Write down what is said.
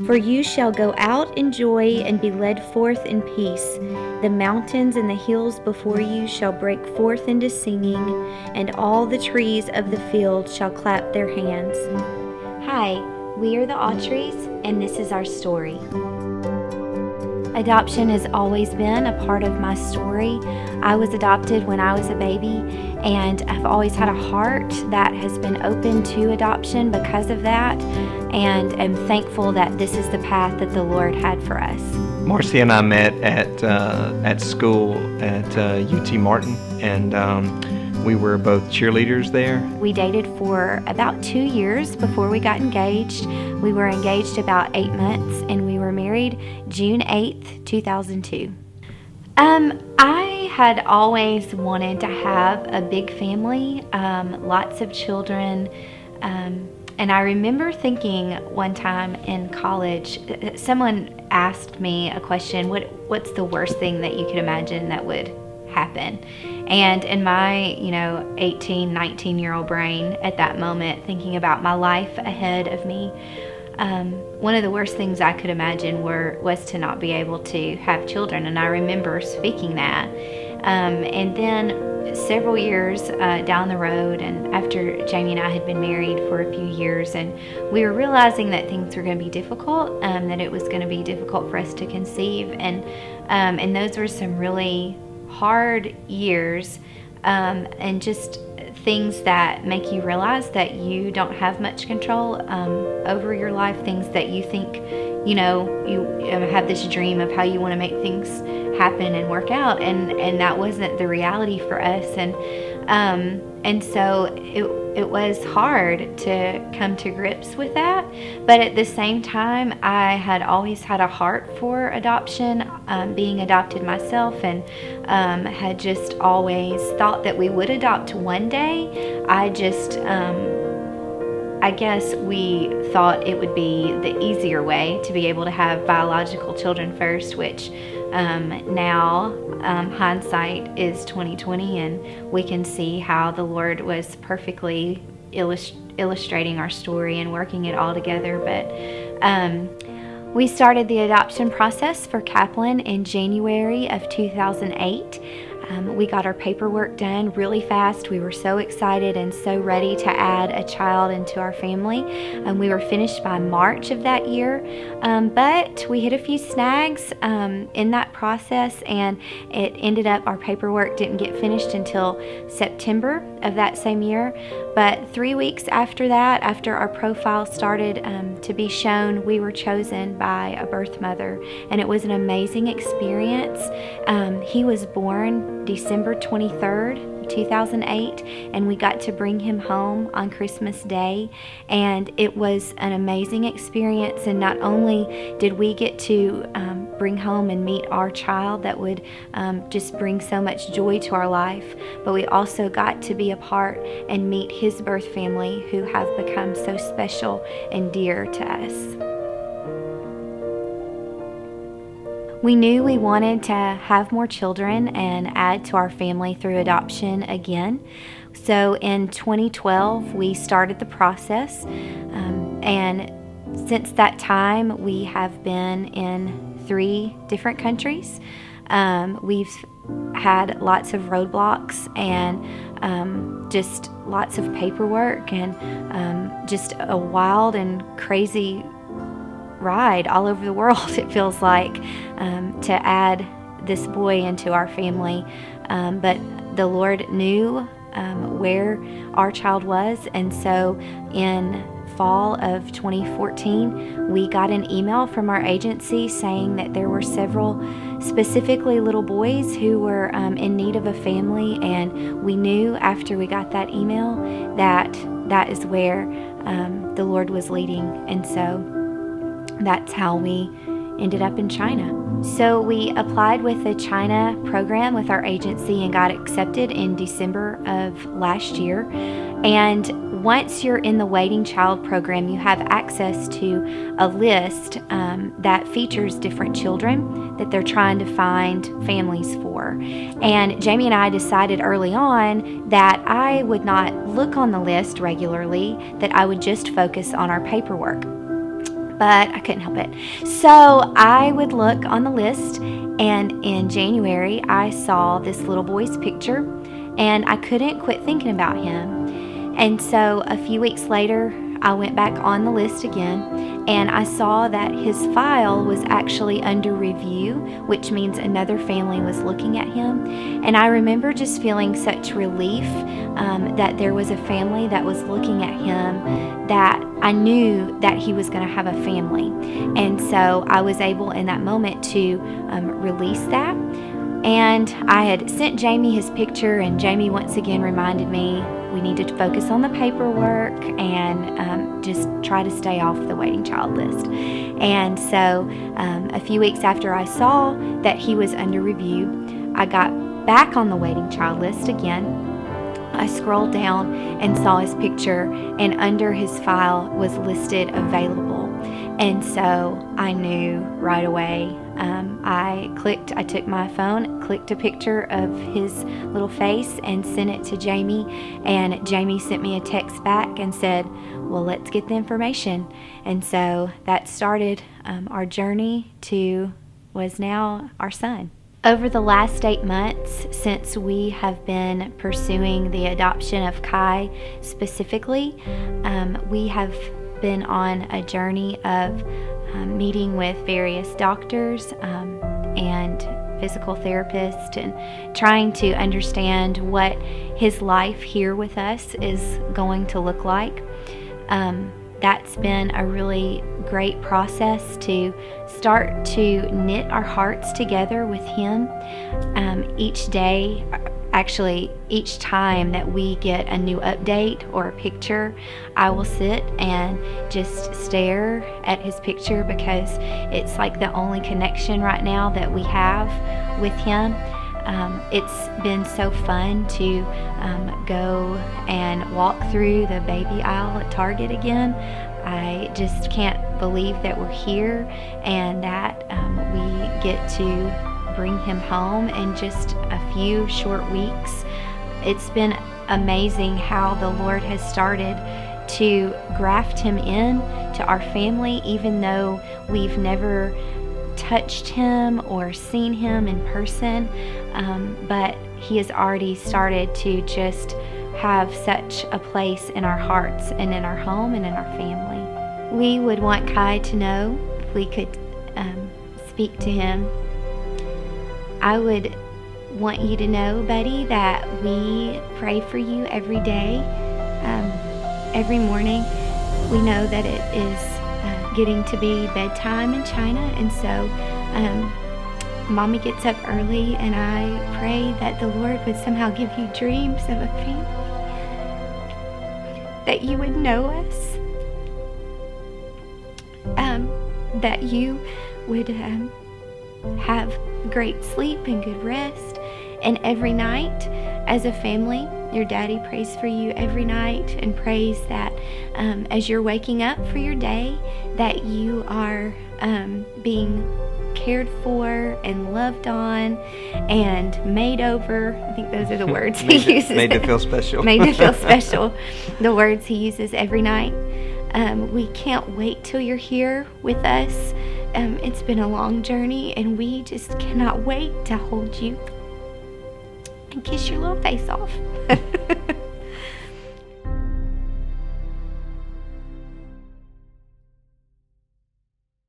For you shall go out in joy and be led forth in peace. The mountains and the hills before you shall break forth into singing, and all the trees of the field shall clap their hands. Hi, we are the Autrys, and this is our story. Adoption has always been a part of my story. I was adopted when I was a baby, and I've always had a heart that has been open to adoption because of that, and am thankful that this is the path that the Lord had for us. Marcy and I met at school at UT Martin, and we were both cheerleaders there. We dated for about 2 years before we got engaged. We were engaged about 8 months, and we were married June 8th, 2002. I had always wanted to have a big family, lots of children, and I remember thinking one time in college, someone asked me a question, what's the worst thing that you could imagine that would happen? And in my 18, 19-year-old brain at that moment, thinking about my life ahead of me, one of the worst things I could imagine was to not be able to have children. And I remember speaking that. And then several years down the road, and after Jamie and I had been married for a few years, and we were realizing that things were going to be difficult, that it was going to be difficult for us to conceive. And those were some really hard years, and just things that make you realize that you don't have much control over your life, things that you think, you have this dream of how you want to make things happen and work out, and that wasn't the reality for us, and so it was hard to come to grips with that. But at the same time, I had always had a heart for adoption, being adopted myself, and had just always thought that we would adopt one day. I guess we thought it would be the easier way to be able to have biological children first, which now hindsight is 2020, and we can see how the Lord was perfectly illustrating our story and working it all together. But we started the adoption process for Kaplan in January of 2008. We got our paperwork done really fast. We were so excited and so ready to add a child into our family. We were finished by March of that year, but we hit a few snags in that process, and it ended up our paperwork didn't get finished until September of that same year. But 3 weeks after that, after our profile started to be shown, we were chosen by a birth mother, and it was an amazing experience. He was born December 23rd, 2008, and we got to bring him home on Christmas Day, and it was an amazing experience. And not only did we get to bring home and meet our child that would just bring so much joy to our life, but we also got to be a part and meet his birth family, who have become so special and dear to us. We knew we wanted to have more children and add to our family through adoption again. So in 2012, we started the process. And since that time, we have been in 3 different countries. We've had lots of roadblocks and just lots of paperwork, and just a wild and crazy ride all over the world, it feels like, to add this boy into our family. But the Lord knew where our child was, and so in fall of 2014, we got an email from our agency saying that there were several, specifically little boys, who were in need of a family, and we knew after we got that email that that is where the Lord was leading, and so that's how we ended up in China. So we applied with the China program with our agency and got accepted in December of last year. And once you're in the Waiting Child program, you have access to a list that features different children that they're trying to find families for. And Jamie and I decided early on that I would not look on the list regularly, that I would just focus on our paperwork. but I couldn't help it. So I would look on the list, and in January, I saw this little boy's picture, and I couldn't quit thinking about him. And so a few weeks later, I went back on the list again, and I saw that his file was actually under review, which means another family was looking at him. And I remember just feeling such relief that there was a family that was looking at him, that I knew that he was going to have a family. And so I was able in that moment to release that. And I had sent Jamie his picture, and Jamie once again reminded me we needed to focus on the paperwork and just try to stay off the waiting child list. And so a few weeks after I saw that he was under review, I got back on the waiting child list again. I scrolled down and saw his picture, and under his file was listed available. And so I knew right away. I took my phone, clicked a picture of his little face and sent it to Jamie, and Jamie sent me a text back and said, well, let's get the information. And so that started our journey to was now our son. Over the last 8 months, since we have been pursuing the adoption of Kai specifically, we have been on a journey of meeting with various doctors and physical therapists, and trying to understand what his life here with us is going to look like. That's been a really great process to start to knit our hearts together with him. Each day, actually each time that we get a new update or a picture, I will sit and just stare at his picture, because it's like the only connection right now that we have with him. It's been so fun to go and walk through the baby aisle at Target again. I just can't believe that we're here and that we get to bring him home in just a few short weeks. It's been amazing how the Lord has started to graft him in to our family, even though we've never touched him or seen him in person, but he has already started to just have such a place in our hearts and in our home and in our family. We would want Kai to know, if we could speak to him, I would want you to know, buddy, that we pray for you every day. Every morning, we know that it is getting to be bedtime in China, and so Mommy gets up early, and I pray that the Lord would somehow give you dreams of a family, that you would know us, that you would have great sleep and good rest. And every night, as a family, your daddy prays for you every night and prays that as you're waking up for your day, that you are being cared for and loved on and made over. I think those are the words he uses. Made to feel special. Made to feel special. The words he uses every night. We can't wait till you're here with us. It's been a long journey, and we just cannot wait to hold you and kiss your little face off.